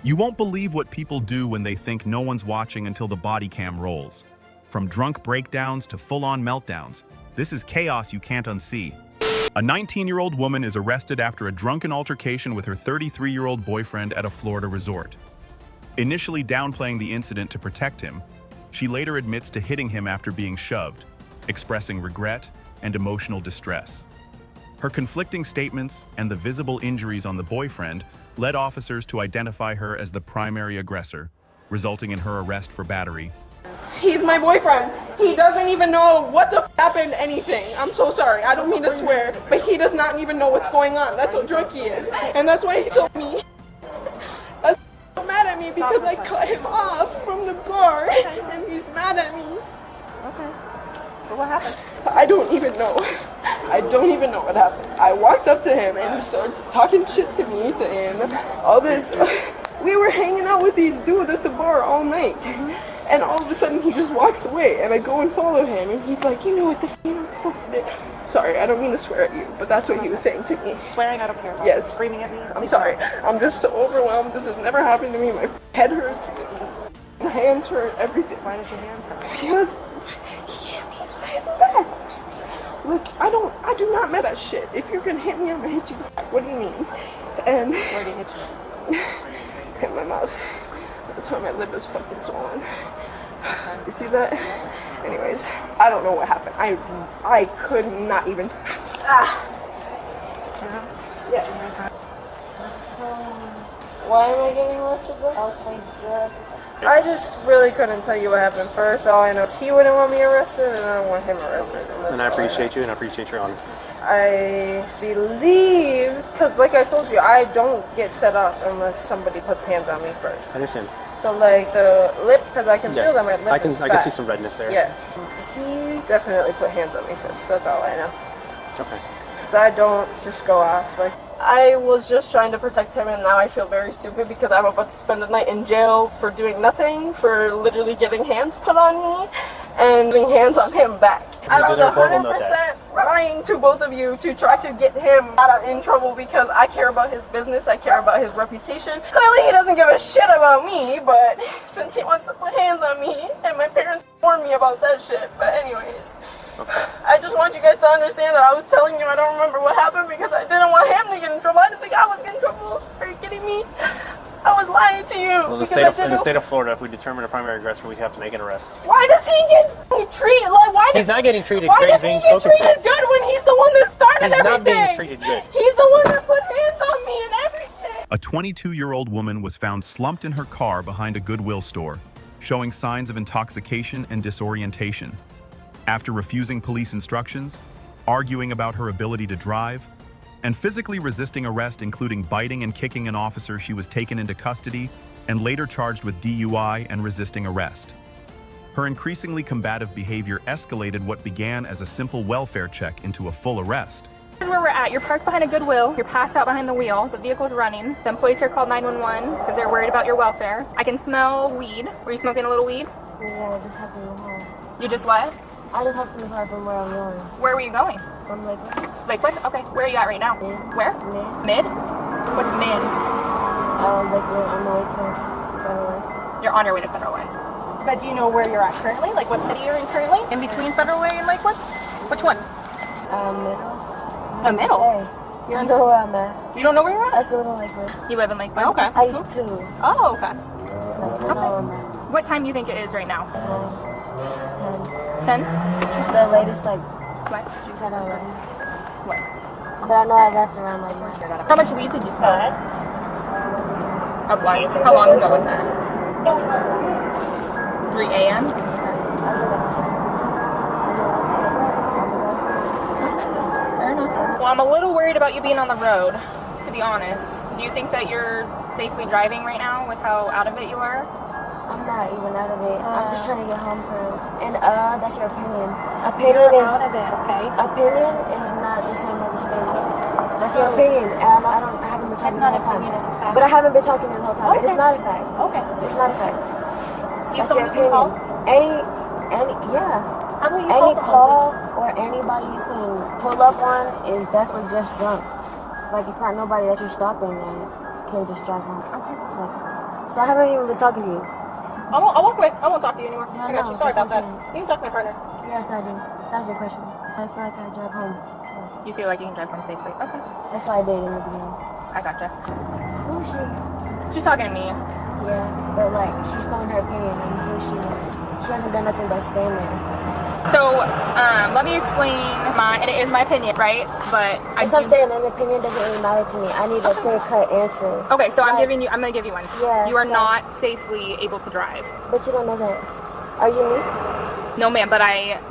You won't believe what people do when they think no one's watching until the body cam rolls. From drunk breakdowns to full-on meltdowns, this is chaos you can't unsee. A 19-year-old woman is arrested after a drunken altercation with her 33-year-old boyfriend at a Florida resort. Initially downplaying the incident to protect him, she later admits to hitting him after being shoved, expressing regret and emotional distress. Her conflicting statements and the visible injuries on the boyfriend led officers to identify her as the primary aggressor, resulting in her arrest for battery. He's my boyfriend. He doesn't even know what the happened, anything. I'm so sorry. I don't mean to swear, but he does not even know what's going on. That's how drunk he is. And that's why he told me. That's so mad at me because I cut him off from the bar and he's mad at me. Okay. So what happened? I don't even know. I don't even know what happened. I walked up to him and he starts talking shit to me, saying all this. We were hanging out with these dudes at the bar all night. And all of a sudden he just walks away and I go and follow him and he's like, you know what the fuck did? Sorry, I don't mean to swear at you, but that's what he was saying to me. Swearing, I don't care about. Yes. Screaming at me? I'm sorry. I'm just so overwhelmed. This has never happened to me. My head hurts. My hands hurt. Everything. Why does your hands hurt? Because he hit me so I hit him back. Look, I do not mean that shit. If you're gonna hit me, I'm gonna hit you back. What do you mean? And where did he hit you? Hit my mouth. That's why my lip is fucking swollen. You see that? Anyways, I don't know what happened. I could not even. Yeah. Why am I getting arrested? I just really couldn't tell you what happened first. All I know is he wouldn't want me arrested, and I don't want him arrested. And I appreciate you, and I appreciate your honesty. I believe, because like I told you, I don't get set off unless somebody puts hands on me first. I understand. So like the lip, because I can feel that my lip I is can see some redness there. Yes. He definitely put hands on me first. That's all I know. Okay. Because I don't just go off. Like, I was just trying to protect him, and now I feel very stupid because I'm about to spend the night in jail for doing nothing, for literally getting hands put on me and putting hands on him back. I was 100% lying to both of you to try to get him in trouble because I care about his business, I care about his reputation. Clearly he doesn't give a shit about me, but since he wants to put hands on me, and my parents warned me about that shit. But anyways, I just want you guys to understand that I was telling you I don't remember what happened because I didn't want him to get in trouble. I didn't think I was getting in trouble. Are you kidding me? I was lying to you. Well, in the state of Florida, if we determine a primary aggressor, we have to make an arrest. Why does he get treated like? He's not getting treated why great. Why does he get treated good when he's the one that started everything? He's not being treated good. He's the one that put hands on me and everything. A 22-year-old woman was found slumped in her car behind a Goodwill store, showing signs of intoxication and disorientation. After refusing police instructions, arguing about her ability to drive, and physically resisting arrest, including biting and kicking an officer, she was taken into custody and later charged with DUI and resisting arrest. Her increasingly combative behavior escalated what began as a simple welfare check into a full arrest. This is where we're at. You're parked behind a Goodwill. You're passed out behind the wheel. The vehicle's running. The employees here called 911 because they're worried about your welfare. I can smell weed. Were you smoking a little weed? Yeah, I just have to go home. You just what? I just have to leave from where I'm going. Where were you going? From Lakewood. Lakewood? Okay. Where are you at right now? Mid. Where? Mid. Mid? What's mid? Lakewood, on the way to Federal Way. You're on your way to Federal Way. But do you know where you're at currently? Like what city you're in currently? In between Federal Way and Lakewood? Which one? Middle. The middle? Hey, you don't know where I'm at. You don't know where you're at? I still live in Lakewood. You live in Lakewood? Okay. I used to. Oh, okay. Okay. What time do you think it is right now? 10? 10? The latest, like, What? 10 or 11. What? But I know I left around like 1. How much weed did you smoke? How long ago was that? 3 a.m.? Fair enough. Well, I'm a little worried about you being on the road, to be honest. Do you think that you're safely driving right now with how out of it you are? I'm not even out of it. I'm just trying to get home for. And that's your opinion. Opinion is out of it, okay? Opinion is not the same as a statement. That's your opinion. And I haven't been talking the whole time. It's a fact. But I haven't been talking the whole time. Okay. It's not a fact. Okay. It's not a fact. Do you That's your have someone you can call? How will you Any call call or anybody you can pull up on is definitely just drunk. Like it's not nobody that you're stopping and can just drive home. Okay. Like, So I haven't even been talking to you. I'll walk away. I won't talk to you anymore. Yeah, I got no, you. Sorry about that's that. what I'm You can talk to my partner. Yes, I do. That's your question. I feel like I drive home. Yes. You feel like you can drive home safely? Okay. That's why I did in the beginning. I gotcha. Who is she? She's talking to me. Yeah, but like she's throwing her opinion and who she was. She hasn't done nothing but stand there. So, let me explain and it is my opinion, right? But That's what I'm saying, an opinion doesn't really matter to me. I need a clear-cut answer. Okay, so like, I'm gonna give you one. Yeah, you are so- not safely able to drive. But you don't know that. Are you me? No, ma'am, but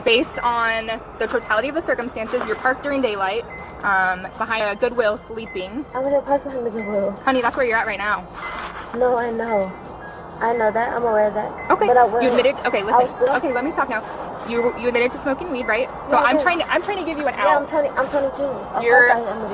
based on the totality of the circumstances, you're parked during daylight, behind a Goodwill sleeping. I was parked behind the Goodwill. Honey, that's where you're at right now. No, I know. I know that. I'm aware of that. Okay. But I was. You admitted. Okay, I was listen. still, Okay, let me talk now. You admitted to smoking weed, right? So Yeah, I I'm did. trying to give you an Yeah, out. I'm 22.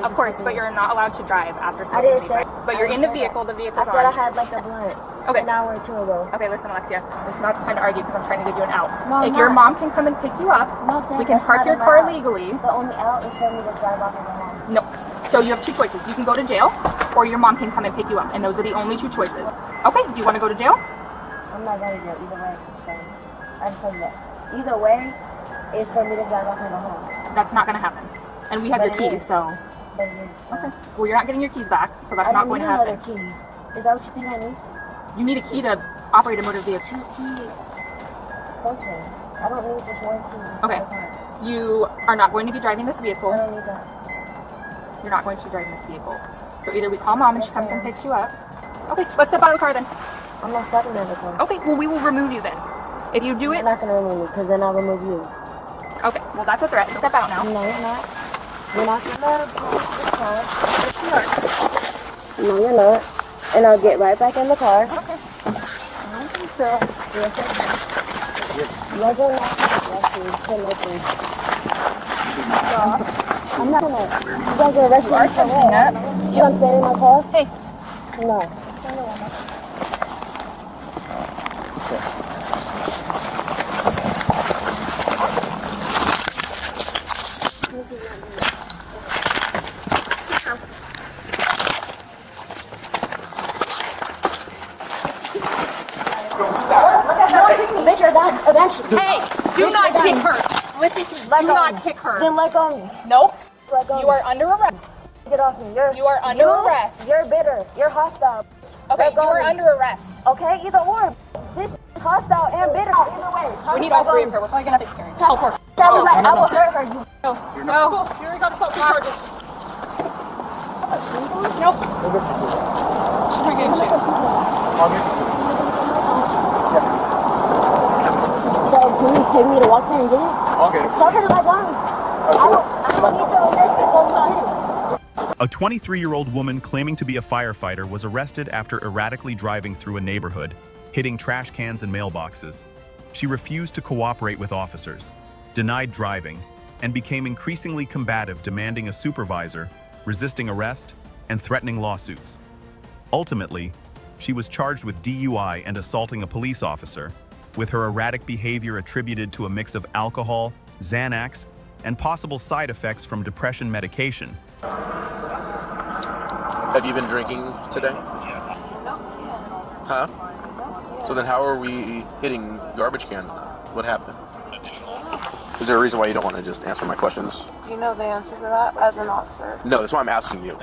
Of course, but you're not allowed to drive after I smoking didn't weed, say. right? But you're in the vehicle. The I vehicle's said I on. had like a blunt. Okay. An hour or two ago. Okay, listen, Alexia. This is not time to argue because I'm trying to give you an out. No, I'm if your not. mom can come and pick you up, No, I'm saying we can that's park not your an car out. legally. The only out is for me to drive off and go home. No. So you have two choices. You can go to jail, or your mom can come and pick you up, and those are the only two choices. Okay, you want to go to jail? I'm not going to jail either way. So I just told you that. Either way, it's for me to drive off and go home. That's not going to happen. And we have But your it keys, is. so. But it is. So. Okay. Well, you're not getting your keys back, so that's I not don't going need to happen. another key. Is that what you think I need? You need a key to operate a motor vehicle. Two key functions. I don't need just one key. for Okay. the car. You are not going to be driving this I vehicle. don't need that. You're not going to be driving this vehicle. So either we call mom and she comes and picks you up. Okay, let's step out of the car then. I'm not stopping at the car. Okay, well, we will remove you then. If you do You're it. not going to remove me because then I'll remove you. Okay, well, that's a threat. So step out now. No, you're not. You're not going to pull the car. Yes, you are. No, you're not. And I'll get right back in the car. Okay. I don't think so. Yes, I can. Yes, or no? Yes, you can open. I'm not gonna. You guys are arresting me for what? You gonna stay in my car? Hey. No. Bitch, you're done. Eventually. Hey, do not kick her. Do not kick her. Then let go of me. Nope. Let go of You me. are under arrest. Get off me. You are under arrest. You're bitter. You're hostile. Okay, Let you go are of me. under arrest. Okay, either or. This is hostile and bitter. Either way. We need all three of her. We're probably gonna have to carry. Tell her. I will hurt her. You. No. You already got assault charges. Nope. She's not getting shit. So can you take me to walk there and get it? Okay. Tell her to let go of me. I don't need to arrest her. Go get it. A 23-year-old woman claiming to be a firefighter was arrested after erratically driving through a neighborhood, hitting trash cans and mailboxes. She refused to cooperate with officers, denied driving, and became increasingly combative, demanding a supervisor, resisting arrest, and threatening lawsuits. Ultimately, she was charged with DUI and assaulting a police officer, with her erratic behavior attributed to a mix of alcohol, Xanax, and possible side effects from depression medication. Have you been drinking today? Huh? So then how are we hitting garbage cans now? What happened? Is there a reason why you don't want to just answer my questions? Do you know the answer to that as an officer? No, that's why I'm asking you.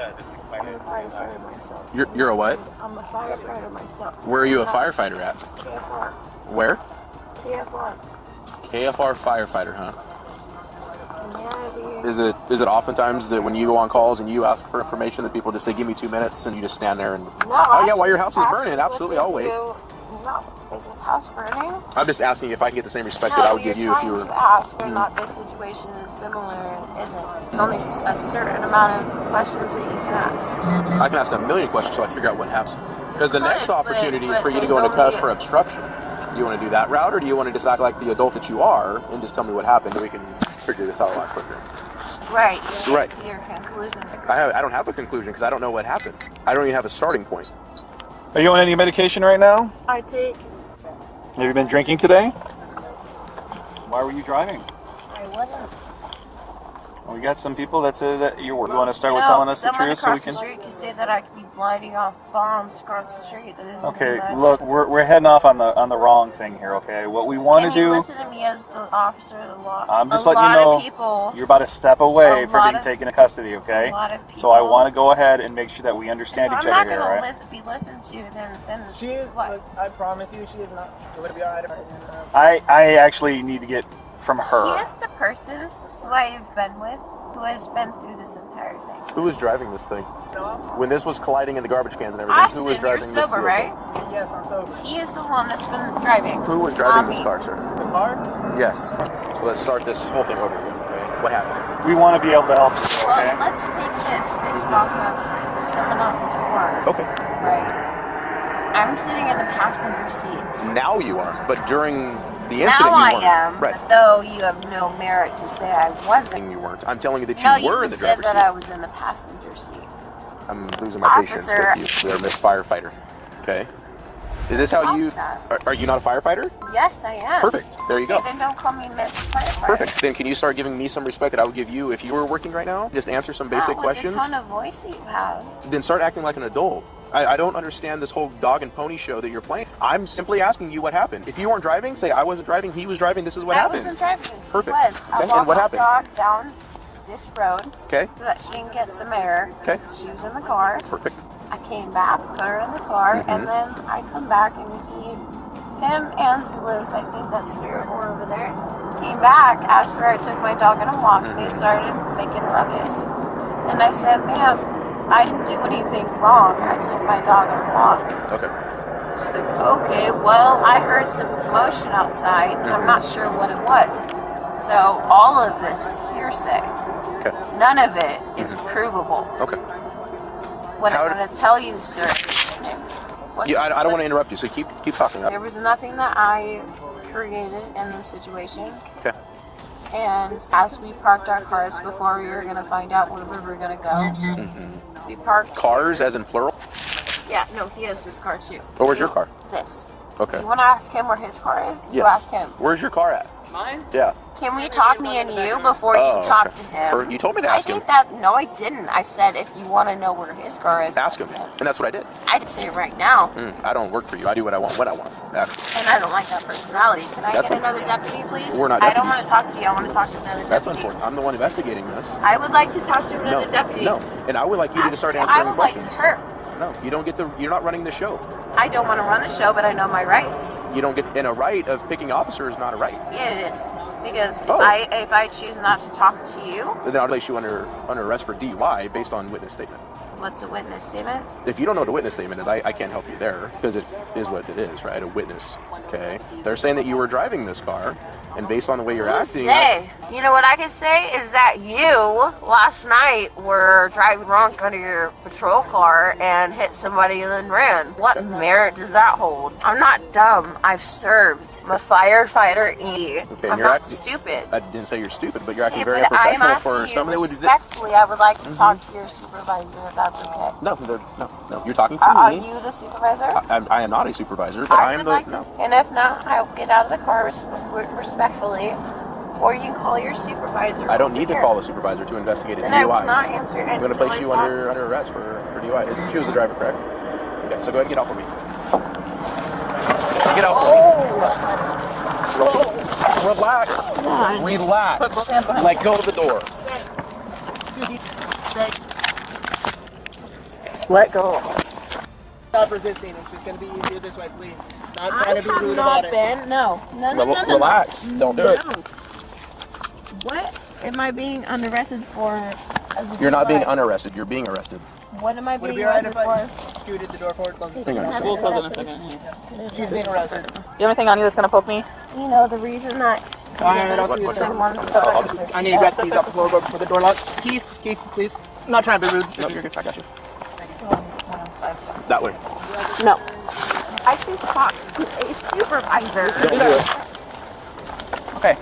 I'm a firefighter myself. You're a what? I'm a firefighter myself. Where are you a firefighter at? KFR. Where? KFR. KFR firefighter, huh? Yeah, dude. Is it oftentimes that when you go on calls and you ask for information that people just say, give me 2 minutes, and you just stand there and, No, oh yeah, while your house is burning, absolutely, I'll wait. No, is this house burning? I'm just asking if I can get the same respect that I would give you if you were... to ask whether or not this situation is similar and isn't. There's only a certain amount of questions that you can ask. I can ask a million questions until I figure out what happened. Because the You next could, opportunity is but for you to there's go into custody only- for obstruction. Do you want to do that route, or do you want to just act like the adult that you are and just tell me what happened and we can figure this out a lot quicker? Right. Right. To your conclusion. I don't have a conclusion because I don't know what happened. I don't even have a starting point. Are you on any medication right now? I take. Have you been drinking today? Why were you driving? I wasn't. We got some people that say that you want to start with telling us the truth so we can. Someone across the street can say that I could be lighting off bombs across the street. That isn't Okay, much. look, we're heading off on the wrong thing here. Okay, what we want to Can you do. listen to me as the officer of the law? I'm just a letting you lot know of people, you're about to step away a from lot being of- taken into custody. Okay, a lot of people. so I want to go ahead and make sure that we understand If each I'm other not here. All going right? to be listened to, then She is, what? but I promise you, she is not. You're gonna be alright. I actually need to get from her. He is the person who I've been with, who has been through this entire thing. Who was driving this thing? When this was colliding in the garbage cans and everything, Austin, who was driving you're this sober, vehicle? right? Yes, I'm sober. He is the one that's been driving. Who was driving this me. car, sir? The car? Yes. So let's start this whole thing over again. Okay? What happened? We want to be able to help you. Well, Okay. let's take this based off of someone else's work. Okay. Right. I'm sitting in the passenger seat. Now you are, but during the incident Now I you weren't. am, Right. but though you have no merit to say I wasn't. You weren't. I'm telling you that No, you were you in the said driver's that seat. I was in the passenger seat. I'm losing my patience Officer- with you. You're Miss Firefighter. Okay. Is this how you? That. Are you not a firefighter? Yes, I am. Perfect. There you go. Okay, then don't call me Miss Firefighter. Perfect. Then can you start giving me some respect that I would give you if you were working right now? Just answer some basic Not questions. with the tone of voice that you have. Then start acting like an adult. I don't understand this whole dog and pony show that you're playing. I'm simply asking you what happened. If you weren't driving, say I wasn't driving, he was driving, this is what I happened. wasn't driving. Perfect. He was. I Okay, and walked what my happened? dog down this road Okay, so that she can get some air. Okay. She was in the car. perfect. I came back, put her in the car, Mm-hmm. and then I come back and him and Liz, I think that's here or over there, came back after I took my dog on a walk and they started making a ruckus. And I said, ma'am, I didn't do anything wrong. I took my dog on a walk. Okay. She's like, okay, well, I heard some commotion outside, and I'm not sure what it was. So all of this is hearsay. Okay. None of it is provable. Okay. What How- I'm going to tell you, sir. I don't want to interrupt you, so keep talking. There was nothing that I created in this situation. Okay. And as we parked our cars before we were going to find out where we were going to go, we parked. Cars, as in plural. Yeah, no, he has his car too. Or where's your car? This. Okay. You want to ask him where his car is? You Yes. ask him. Where's your car at? Mine? Yeah. Can we talk me and you before Oh, you talk okay. to him? Or you told me to I ask him. think that, no, I didn't. I said if you want to know where his car is, Ask him, and that's what I did. I just say it right now, I don't work for you. I do what I want when I want. and I don't like that personality. Can I That's get another deputy, please? We're not I don't deputies. want to talk to you. I want to talk to another That's deputy. unfortunate. I'm the one investigating this. I would like to talk to another No, deputy. no, and I would like you to start Actually, answering I would questions. like to hurt. No, you don't get to. You're not running the show. I don't want to run the show, but I know my rights. You don't get. And a right of picking officer is not a right. It is because Oh. if I choose not to talk to you, Then I'll place you under arrest for DUI based on witness statement. what's a witness statement? If you don't know what a witness statement is, I can't help you there because it is what it is, right? A witness. Okay. They're saying that you were driving this car, and based on the way you're acting. Say, you know what I can say is that you last night were driving drunk under your patrol car and hit somebody and then ran. What merit does that hold? I'm not dumb. I've served. I'm a firefighter. Okay, I'm you're not acting- stupid. I didn't say you're stupid, but you're acting Okay, very but I'm unprofessional asking for you someone that would. respectfully. I would like to talk to your supervisor if that's okay. No, no. You're talking to Are me. you the supervisor? I am not a supervisor, but I I'm would the like no. to, and if not, I'll get out of the car respectfully, or you can call your supervisor. I don't over need to here. call a supervisor to investigate a Then I will DUI. not answer. I'm going to place you under arrest for DUI. She was the driver, correct? Okay, so go ahead and get out for me. Get out for me. Relax. Relax. Like, go to the door. Let go. Stop resisting. It's just gonna be easier this way, please. Not trying to be rude about it. No. Relax. Don't do it. What am I being unarrested for? You're not being unarrested. You're being arrested. What am I Would it being be alright arrested if I for? scooted the door forward? Close Hang on a second. We'll close in a second. She's being arrested. Do you have anything on you that's gonna poke me? You know, the reason that Alright, I'll see you soon. I need you guys to keys off the floor before the door locks. Keys, please. I'm not trying to be rude. No, you're good. I got you. That way. no. I can talk to a supervisor. Don't do it. Okay.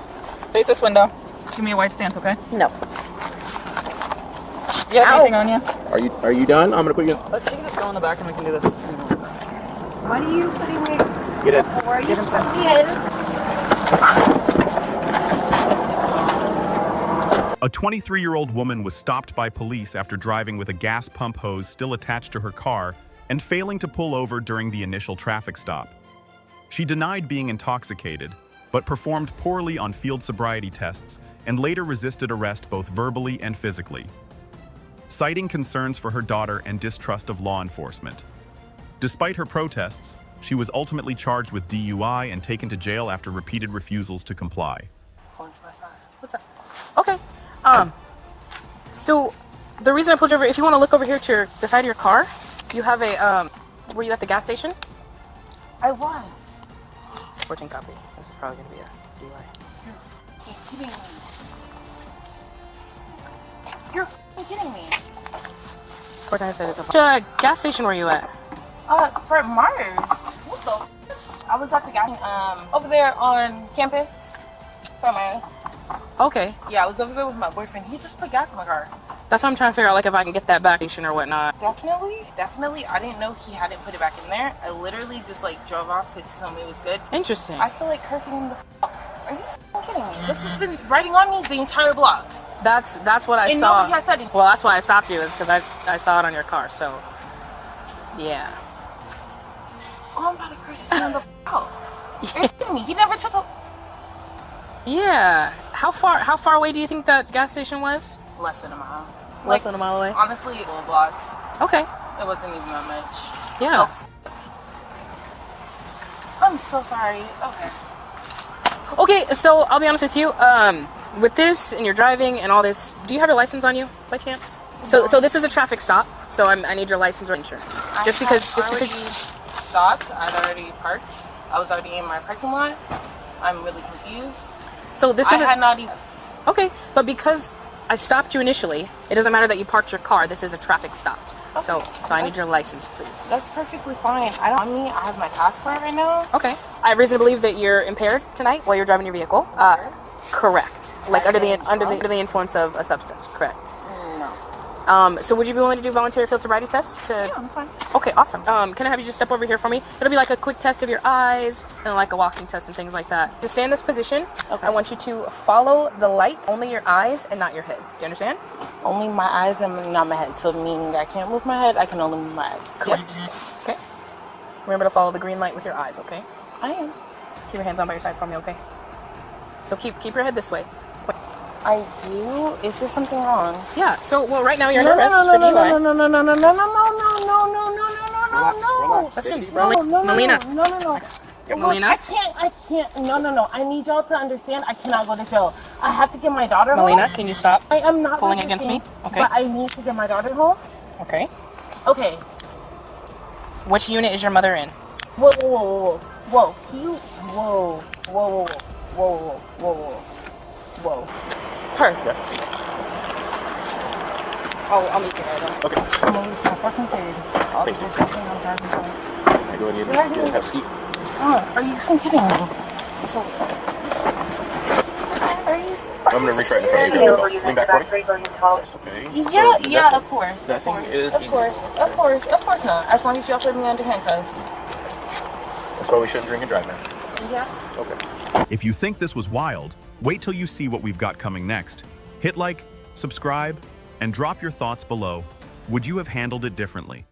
Face this window. Give me a white stance, okay? No. Do you have anything on you? Are you done? I'm gonna put you in. You can just go in the back and we can do this. What are you putting me? Get it. Where are you putting me in? A 23-year-old woman was stopped by police after driving with a gas pump hose still attached to her car and failing to pull over during the initial traffic stop. She denied being intoxicated, but performed poorly on field sobriety tests and later resisted arrest both verbally and physically, citing concerns for her daughter and distrust of law enforcement. Despite her protests, she was ultimately charged with DUI and taken to jail after repeated refusals to comply. What's up? Okay. So the reason I pulled you over, if you want to look over here to the side of your car, you have a, were you at the gas station? I was. 14 copy. This is probably going to be a DUI. You're kidding me. You're kidding me. 14, I said it's a gas station were you at? Fort Myers. What the I was at the gas over there on campus. Fort Myers. Okay. Yeah, I was over there with my boyfriend. He just put gas in my car. That's what I'm trying to figure out, like if I can get that back station or whatnot. Definitely. I didn't know he hadn't put it back in there. I literally just like drove off because he told me it was good. Interesting. I feel like cursing him the f***. Are you kidding me? This has been writing on me the entire block. That's what I and saw. Nobody has said anything. Well, that's why I stopped you, is because I saw it on your car. So, yeah. Oh, I'm about to curse him the f*** out. Are you kidding me? He never took a. Yeah. How far away do you think that gas station was? Less than a mile. Less than a mile away? Honestly, 4 blocks. Okay. It wasn't even that much. Yeah. I'm so sorry. Okay. Okay, so I'll be honest with you. With this and your driving and all this, do you have your license on you by chance? So this is a traffic stop. So I need your license or insurance. Just because stopped. I'd already parked. I was already in my parking lot. I'm really confused. So this is. I had not even. Okay, but because I stopped you initially, it doesn't matter that you parked your car. This is a traffic stop. Okay. So I need your license, please. That's perfectly fine. I have my passport right now. Okay. I have reason to believe that you're impaired tonight while you're driving your vehicle. Correct. Like under the influence of a substance. Correct. No. So would you be willing to do voluntary field sobriety tests? Yeah, I'm fine. Okay, awesome. Can I have you just step over here for me? It'll be like a quick test of your eyes and like a walking test and things like that. Just stay in this position. Okay. I want you to follow the light. Only your eyes and not your head. Do you understand? Only my eyes and not my head. So meaning I can't move my head, I can only move my eyes. Correct. Yep. Okay. Remember to follow the green light with your eyes, okay? I am. Keep your hands on by your side for me, okay? So keep your head this way. I do? Is there something wrong? Yeah, so, well, right now you're nervous for DUI. No. Listen, Melina. Melina? I can't. No. I need y'all to understand I cannot go to jail. I have to get my daughter home. Melina, can you stop I am not pulling against me? Okay. But I need to get my daughter home. Okay. Okay. Which unit is your mother in? Whoa. Her. Yeah. I'll meet you there then. Okay. I'm gonna lose my fucking thing. I'll Thank do you. something I'm driving to. I go and you have a seat. Are you kidding me? So, I'm gonna reach right in front of you. Lean back for me. Okay. Yeah, of course. Nothing is Of course not. As long as y'all put me under handcuffs. That's why we shouldn't drink and drive now. Yeah. Okay. If you think this was wild, wait till you see what we've got coming next. Hit like, subscribe, and drop your thoughts below. Would you have handled it differently?